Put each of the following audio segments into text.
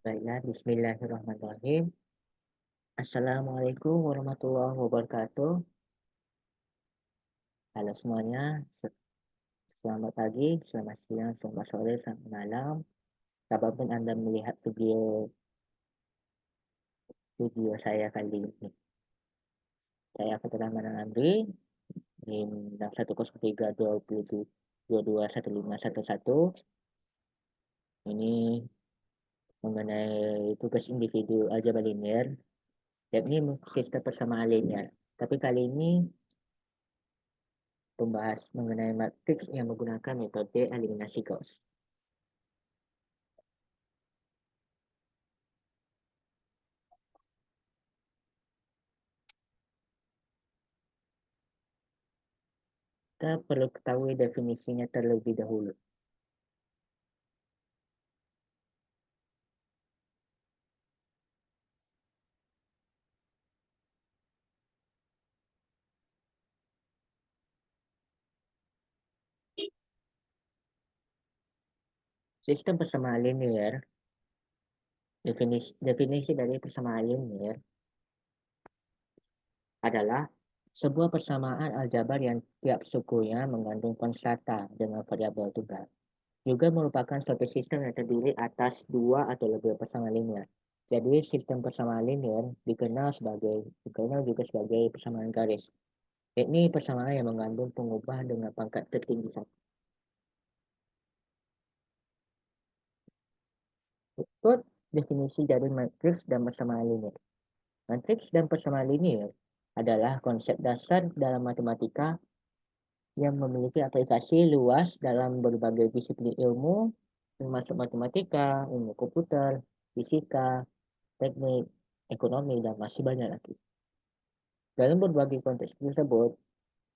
Baiklah, bismillahirrahmanirrahim. Assalamualaikum warahmatullahi wabarakatuh. Halo semuanya, selamat pagi, selamat siang, selamat sore, selamat malam. Kapanpun Anda melihat video saya kali ini. Saya Faturrahman Manangandri di 103.20221511. Ini mengenai tugas individu aljabar linear, yakni sistem persamaan linear. Tapi kali ini membahas mengenai matriks yang menggunakan metode eliminasi Gauss. Kita perlu ketahui definisinya terlebih dahulu. Sistem persamaan linear, definisi dari persamaan linear adalah sebuah persamaan aljabar yang tiap sukunya mengandung konstanta dengan variabel tunggal. Juga merupakan suatu sistem yang terdiri atas dua atau lebih persamaan linear. Jadi sistem persamaan linear dikenal juga sebagai persamaan garis. Ini persamaan yang mengandung pengubah dengan pangkat tertinggi satu. Ikut definisi dari matriks dan persamaan linear. Matriks dan persamaan linear adalah konsep dasar dalam matematika yang memiliki aplikasi luas dalam berbagai disiplin ilmu, termasuk matematika, ilmu komputer, fisika, teknik, ekonomi, dan masih banyak lagi. Dalam berbagai konteks tersebut,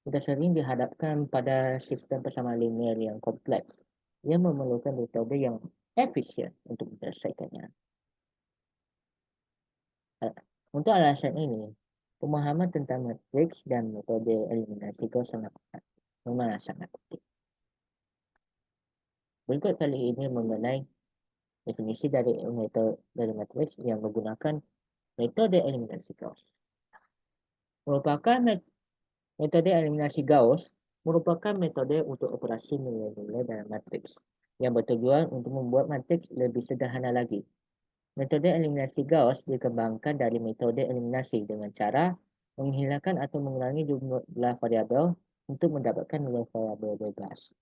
kita sering dihadapkan pada sistem persamaan linear yang kompleks yang memerlukan metode yang efisien untuk menyelesaikannya. Untuk alasan ini, pemahaman tentang matriks dan metode eliminasi Gauss sangat penting. Berikut kali ini mengenai definisi dari matriks yang menggunakan metode eliminasi Gauss. Metode eliminasi Gauss merupakan metode untuk operasi nilai-nilai dalam matriks yang bertujuan untuk membuat matriks lebih sederhana lagi. Metode eliminasi Gauss dikembangkan dari metode eliminasi dengan cara menghilangkan atau mengurangi jumlah variabel untuk mendapatkan nilai variabel bebas.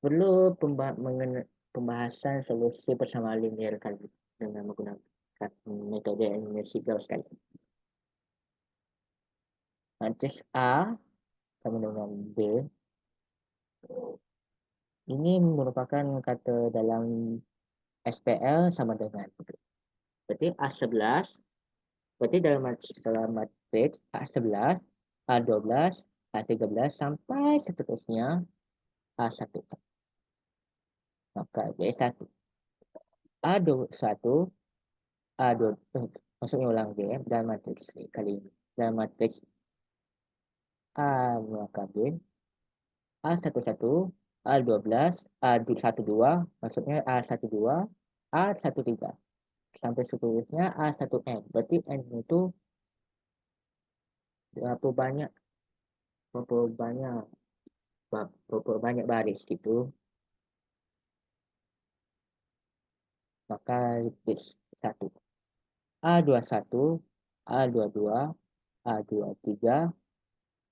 Perlu pembahasan solusi persamaan linear kali dengan menggunakan metode eliminasi Gauss kali. Matriks A sama dengan B. Ini merupakan kata dalam SPL sama dengan. Berarti A11. Berarti dalam matriks A11, A12, A13 sampai seterusnya A1. Maka B1. A21, A2, maksudnya ulang D dalam matriks kali ini. Dalam matriks A maka B, A11, A12, A12, maksudnya A12, A13. Sampai seterusnya A1N. Berarti N itu berapa banyak berapa banyak berapa banyak baris gitu. Maka list 1. A21, A22, A23,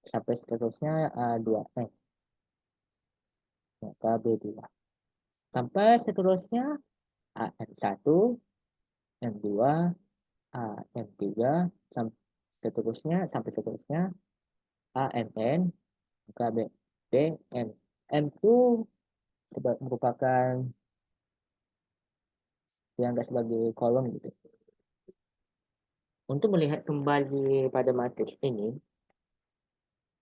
sampai seterusnya A2N. Maka B2. Sampai seterusnya AM1, M2, AM3, sampai seterusnya AMN, maka BM. M itu merupakan dianggap sebagai kolom gitu. Untuk melihat kembali pada matriks ini,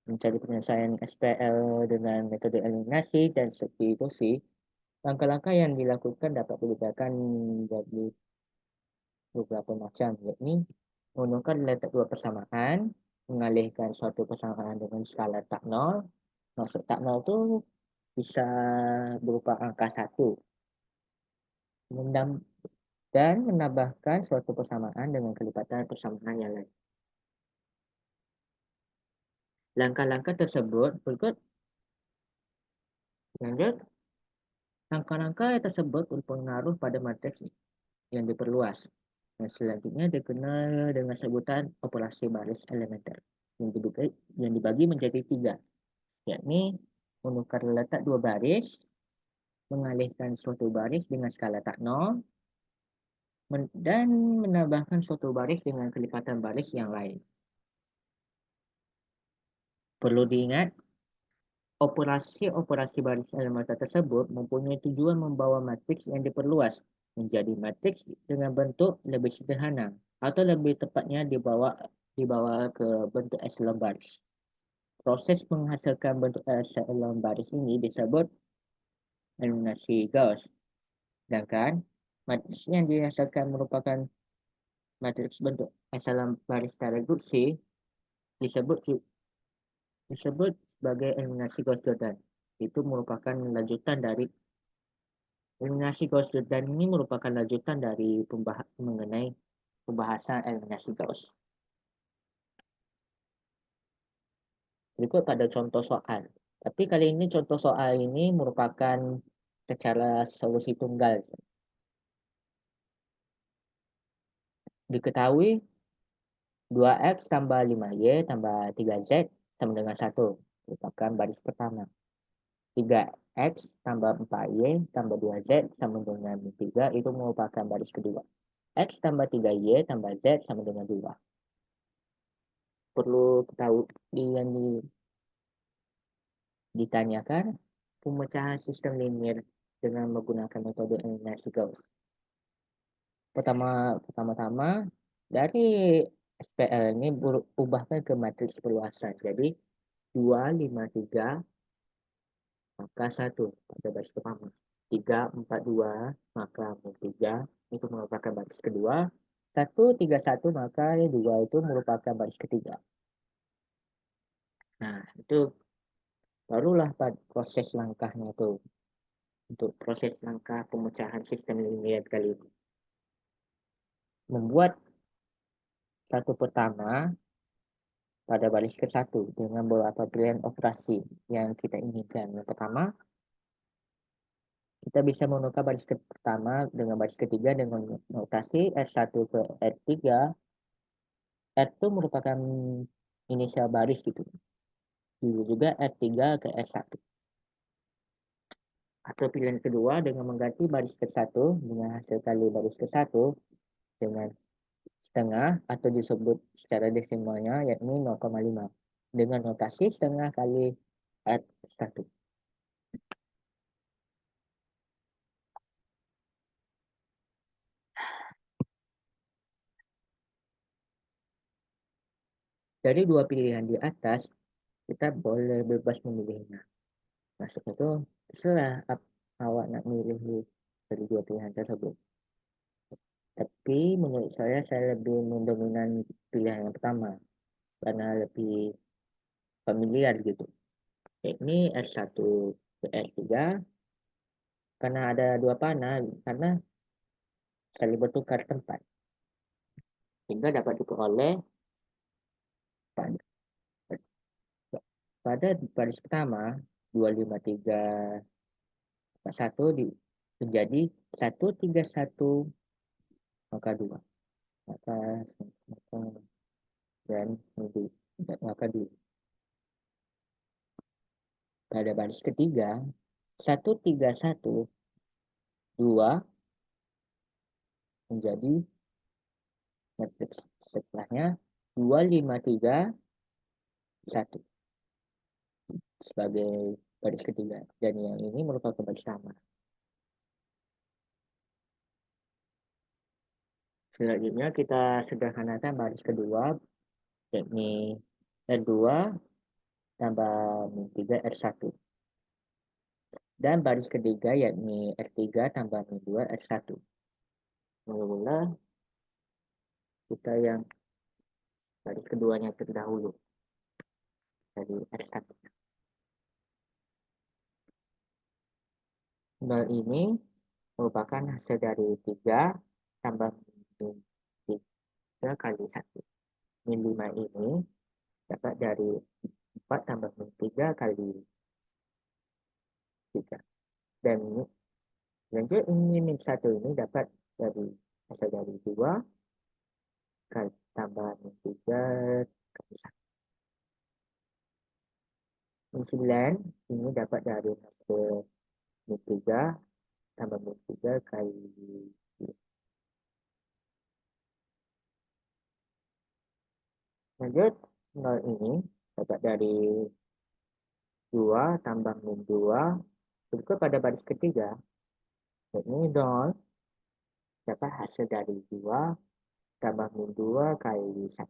mencari penyelesaian SPL dengan metode eliminasi dan substitusi, langkah-langkah yang dilakukan dapat dibedakan menjadi beberapa macam, yakni menggunakan letak dua persamaan, mengalihkan suatu persamaan dengan skala tak nol. Maksud tak nol itu bisa berupa angka 1. Dan menambahkan suatu persamaan dengan kelipatan persamaan yang lain. Langkah-langkah tersebut berikut. Lanjut, langkah-langkah tersebut berpengaruh pada matriks yang diperluas. Dan selanjutnya dikenal dengan sebutan operasi baris elementer yang dibagi menjadi 3, yakni menukar letak 2 baris, mengalihkan suatu baris dengan skala tak nol, dan menambahkan suatu baris dengan kelipatan baris yang lain. Perlu diingat, operasi-operasi baris elementer tersebut mempunyai tujuan membawa matriks yang diperluas menjadi matriks dengan bentuk lebih sederhana, atau lebih tepatnya dibawa ke bentuk echelon baris. Proses menghasilkan bentuk echelon baris ini disebut eliminasi Gauss. Sedangkan matriks yang dihasilkan merupakan matriks bentuk echelon baris reduksi disebut sebagai eliminasi Gauss-Jordan. Itu merupakan lanjutan dari eliminasi Gauss-Jordan ini merupakan lanjutan dari mengenai pembahasan eliminasi Gauss. Berikut pada contoh soal. Tapi kali ini contoh soal ini merupakan secara solusi tunggal. Diketahui 2x tambah 5y tambah 3z sama dengan 1. Merupakan baris pertama. 3x tambah 4y tambah 2z sama dengan 3 itu merupakan baris kedua. X tambah 3y tambah z sama dengan 2. Perlu ketahui yang ditanyakan pemecahan sistem linear dengan menggunakan metode eliminasi Gauss. Pertama-tama dari SPL ini ubahkan ke matriks perluasan. Jadi 2, 5, 3 maka 1 pada baris pertama. 3, 4, 2 maka 3 itu merupakan baris kedua. 1, 3, 1 maka 2 itu merupakan baris ketiga. Nah, itu barulah proses langkahnya tuh. Untuk proses langkah pemecahan sistem linear kali ini. Membuat satu pertama pada baris ke-1 dengan beberapa pilihan operasi yang kita inginkan. Yang pertama, kita bisa menukar baris pertama dengan baris ketiga dengan notasi R1 ke R3. R itu merupakan inisial baris gitu. Juga R3 ke R1. Atau pilihan kedua dengan mengganti baris ke-1 dengan hasil kali baris ke-1 dengan setengah atau disebut secara desimalnya yakni 0,5 dengan notasi setengah kali R1. Dari dua pilihan di atas, kita boleh bebas memilihnya. Maksudnya itu, terserah awak nak milih dari dua pilihan tersebut. Tapi menurut saya lebih mendominan pilihan yang pertama, karena lebih familiar gitu. Ini R1 ke R3, karena ada dua panah, karena saling bertukar tempat. Sehingga dapat diperoleh pada baris pertama 253 menjadi 131 maka 2 maka dan maka 2 pada baris ketiga 131 2 menjadi matriks setelahnya 253 1 sebagai baris ketiga dan yang ini merupakan baris sama. Selanjutnya kita sederhanakan baris kedua yakni R2 tambah min 3 R1 dan baris ketiga yakni R3 tambah min 2 R1. Mula-mula kita yang baris keduanya terdahulu. dari S1. 0 ini merupakan hasil dari 3 tambah min 3 kali 1. Min 5 ini dapat dari 4 tambah min 3 kali 3. Dan lanjut ini min 1 ini dapat dari hasil dari 2 kali tambah min 3 kali 1. Min 9 ini dapat dari hasil min 3 tambah min 3 kali 2. Lanjut 0 ini dapat dari 2 tambah min 2 berikut pada baris ketiga. Ini 0 dapat hasil dari 2 tambah min 2 kali 1.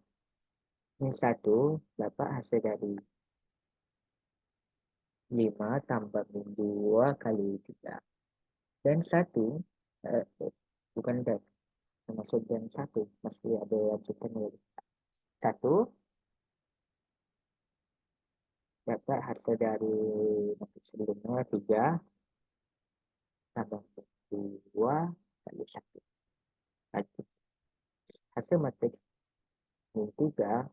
Min 1 dapat hasil dari 5 tambah min 2 kali 3. Dan 1 bukan dan termasuk dan 1 masih ada lanjutan lagi. 1 dapat hasil dari matrix sebelumnya 3 tambah min 2 kali 1. Hasil matriks min 3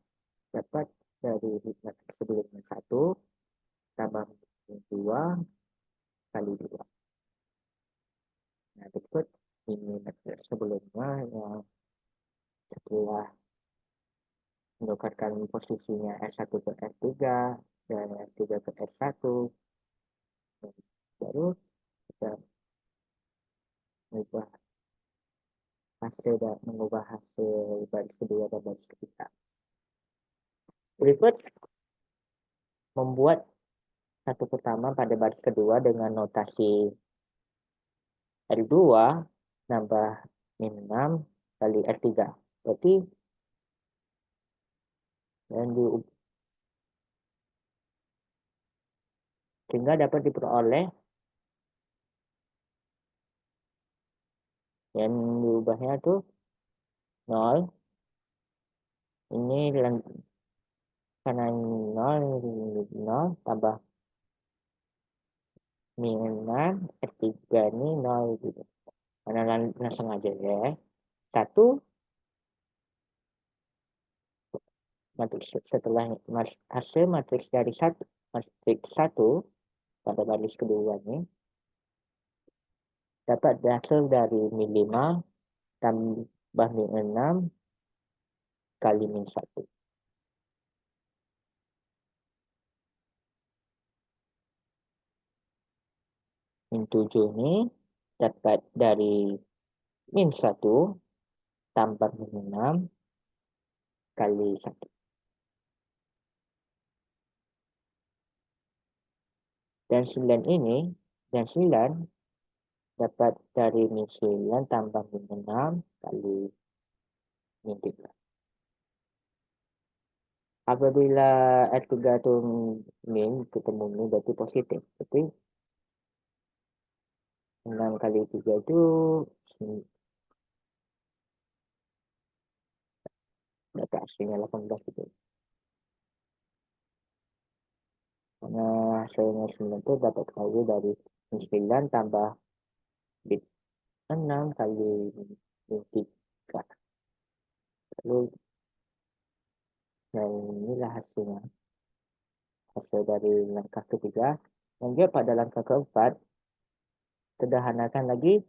dapat dari matriks sebelumnya 1 tambah min 2 kali 2. Nah, berikut ini matriks sebelumnya yang setelah menukarkan posisinya S1 ke S3 dan S3 ke S1, baru kita mengubah hasil baris kedua dan baris ketiga. Berikut membuat satu pertama pada baris kedua dengan notasi L2 nambah min 6 kali S3. Berarti yang sehingga dapat diperoleh yang diubahnya tuh 0. Ini karena 0 tambah min 6 S3 ini 0 gitu. Karena langsung aja ya. 1 matriks setelah hasil matriks dari matriks 1 pada baris kedua ini dapat hasil dari min 5 tambah min 6 kali min 1. Min 7 ini dapat dari min 1 tambah min 6 kali 1. Dan 9 ini, dan 9 dapat dari min 9 tambah min 6 kali min 3. Apabila S3 itu min ketemu min berarti positif. Berarti 6 kali 3 itu data hasilnya 18 gitu. Karena hasilnya 9 itu dapat kali dari min 9 tambah bit 6 kali min 3. Lalu dan inilah hasilnya. Hasil dari langkah ketiga. Lanjut pada langkah keempat, sederhanakan lagi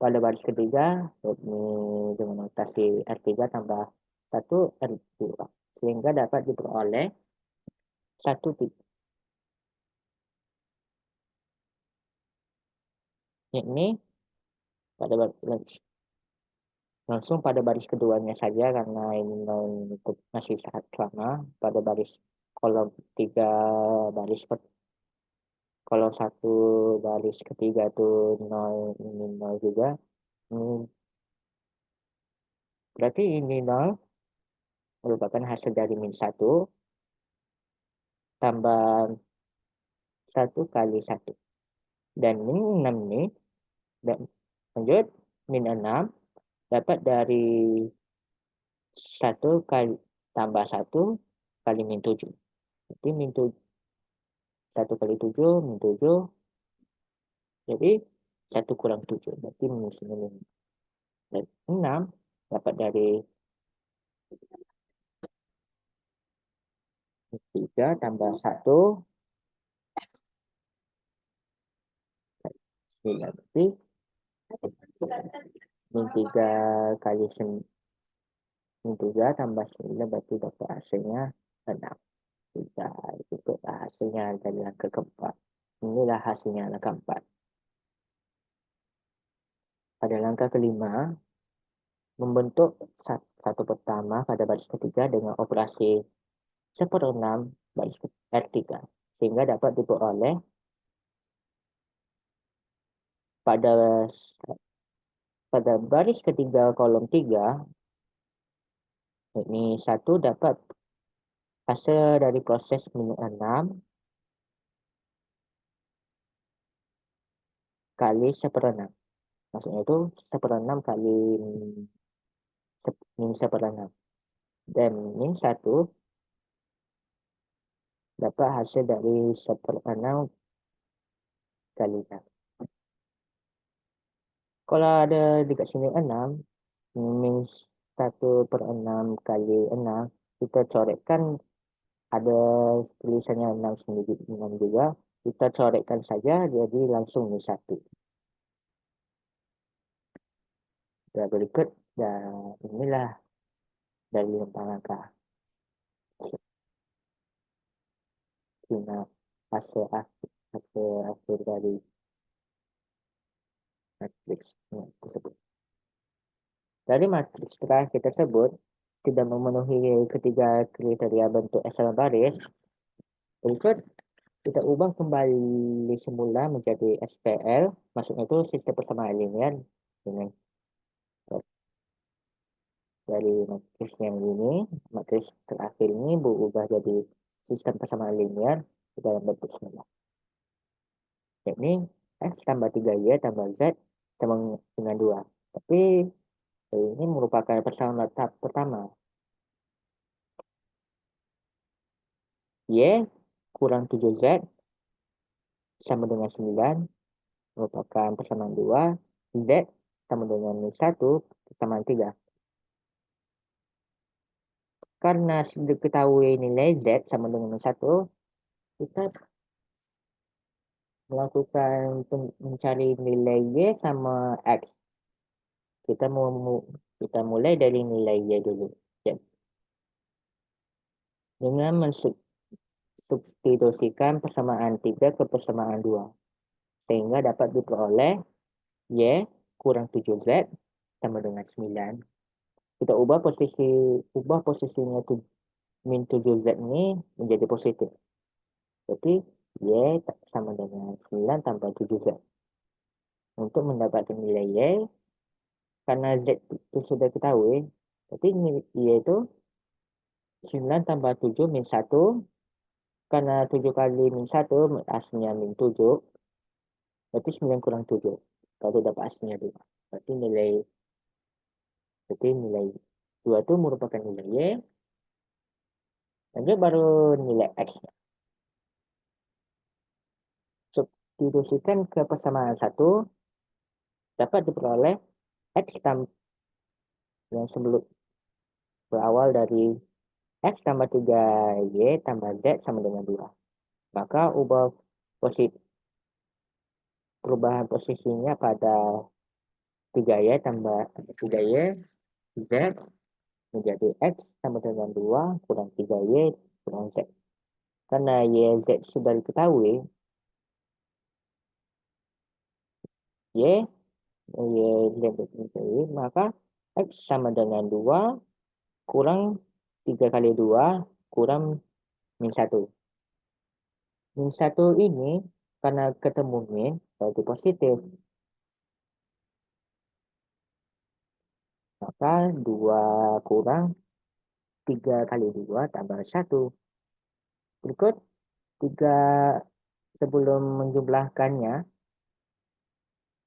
pada baris ketiga, yakni dengan notasi R3 tambah 1 R2, sehingga dapat diperoleh 1 titik. Yakni pada langsung pada baris keduanya saja karena ini masih sangat sama pada baris kolom 3 baris kalau 1 baris ketiga itu 0 ini 0 juga. Berarti ini 0 merupakan hasil dari min 1 tambah 1 kali 1. Dan min 6 ini lanjut min 6 dapat dari 1 kali tambah 1 kali min 7. Jadi 1 kali 7 min 7. Jadi 1 kurang 7. Berarti minus 5. Dan 6 dapat dari 3 tambah 1. Berarti min 3 kali min 3 tambah 9 berarti dapat hasilnya 6. Kita itu hasilnya dari angka keempat. Inilah hasilnya angka keempat. Pada langkah kelima, membentuk satu pertama pada baris ketiga dengan operasi 1/6 baris R3 sehingga dapat diperoleh pada baris ketiga kolom 3 ini 1 dapat hasil dari proses min 6 kali 1/6. Maksudnya itu 1/6 kali min 1/6. Dan min 1 dapat hasil dari 1/6 kali 6. Kalau ada dekat sini 6, min 1/6 kali 6, kita coretkan ada tulisannya 6 sendiri 6 juga. Kita coretkan saja jadi langsung min 1. Dan berikut dan inilah dari 4 angka. Ini hasil akhir dari matriks tersebut. Dari matriks terakhir tersebut tidak memenuhi ketiga kriteria bentuk echelon baris. Berikut kita ubah kembali semula menjadi SPL, maksudnya itu sistem persamaan linear dengan dari matriks yang ini, matriks terakhir ini berubah jadi sistem persamaan linear dalam bentuk semula. Yakni X tambah 3Y tambah Z sama dengan 2. Tapi ini merupakan persamaan tahap pertama. Y kurang 7Z sama dengan 9 merupakan persamaan 2. Z sama dengan 1 persamaan 3. Karena sudah diketahui nilai Z sama dengan 1, kita melakukan mencari nilai Y sama X. Kita mulai dari nilai Y dulu. Dengan mensubstitusikan persamaan 3 ke persamaan 2. Sehingga dapat diperoleh Y kurang 7Z sama dengan 9. Kita ubah posisinya min 7Z ini menjadi positif. Jadi Y sama dengan 9 tambah 7Z. Untuk mendapatkan nilai Y, karena Z itu sudah ketahui, berarti Y itu 9 tambah 7 min 1. Karena 7 kali min 1 hasilnya min 7. Berarti 9 kurang 7. Kalau dapat hasilnya 2. Berarti nilai 2 itu merupakan nilai Y. Lanjut baru nilai X. Substitusikan ke persamaan 1 dapat diperoleh X yang sebelum berawal dari X tambah 3Y tambah Z sama dengan 2. Maka perubahan posisinya pada 3Y tambah 3Y Z menjadi X sama dengan 2 kurang 3Y kurang Z. Karena Y, Z sudah diketahui, Y, Z diketahui, maka X sama dengan 2 kurang 3 kali 2 kurang min 1. Min 1 ini karena ketemu min berarti positif. Maka 2 kurang 3 kali 2 tambah 1. Berikut 3 sebelum menjumlahkannya,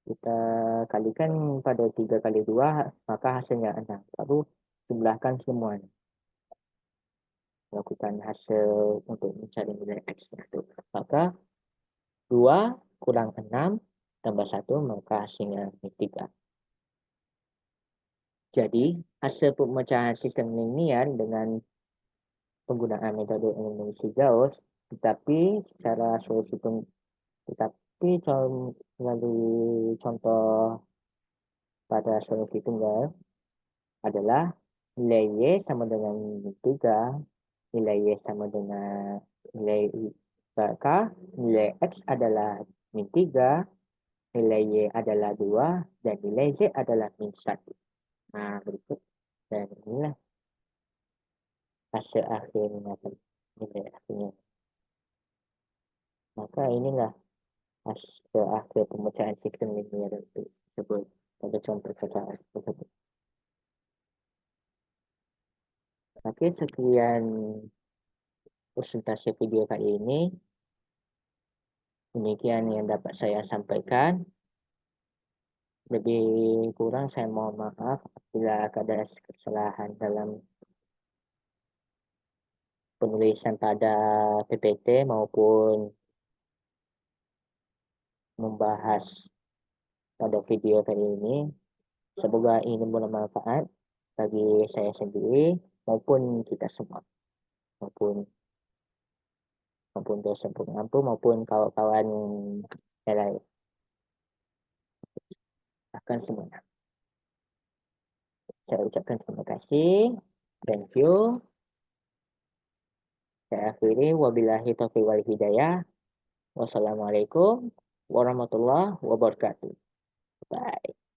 kita kalikan pada 3 kali 2, maka hasilnya 6. Lalu jumlahkan semuanya. lakukan hasil untuk mencari nilai X-nya tuh. Maka 2 kurang 6 tambah 1 maka hasilnya 3. Jadi, hasil pemecahan sistem linier dengan penggunaan metode eliminasi Gauss, tetapi melalui contoh pada solusi tunggal adalah nilai Y sama dengan 3, nilai Y sama dengan nilai maka nilai X adalah min 3, nilai Y adalah 2, dan nilai Z adalah min 1. Nah, berikut. Dan inilah hasil akhirnya, nilai akhirnya. Maka inilah hasil akhir pemecahan sistem linear tersebut pada contoh percobaan tersebut. Oke, sekian presentasi video kali ini. Demikian yang dapat saya sampaikan. Lebih kurang saya mohon maaf bila ada kesalahan dalam penulisan pada PPT maupun membahas pada video kali ini. Semoga ini bermanfaat bagi saya sendiri maupun kita semua, maupun dosen pengampu maupun kawan-kawan yang lain. Akan semuanya. Saya ucapkan terima kasih. Thank you. Saya akhiri. Wabillahi taufiq wal hidayah. Wassalamualaikum warahmatullahi wabarakatuh. Bye.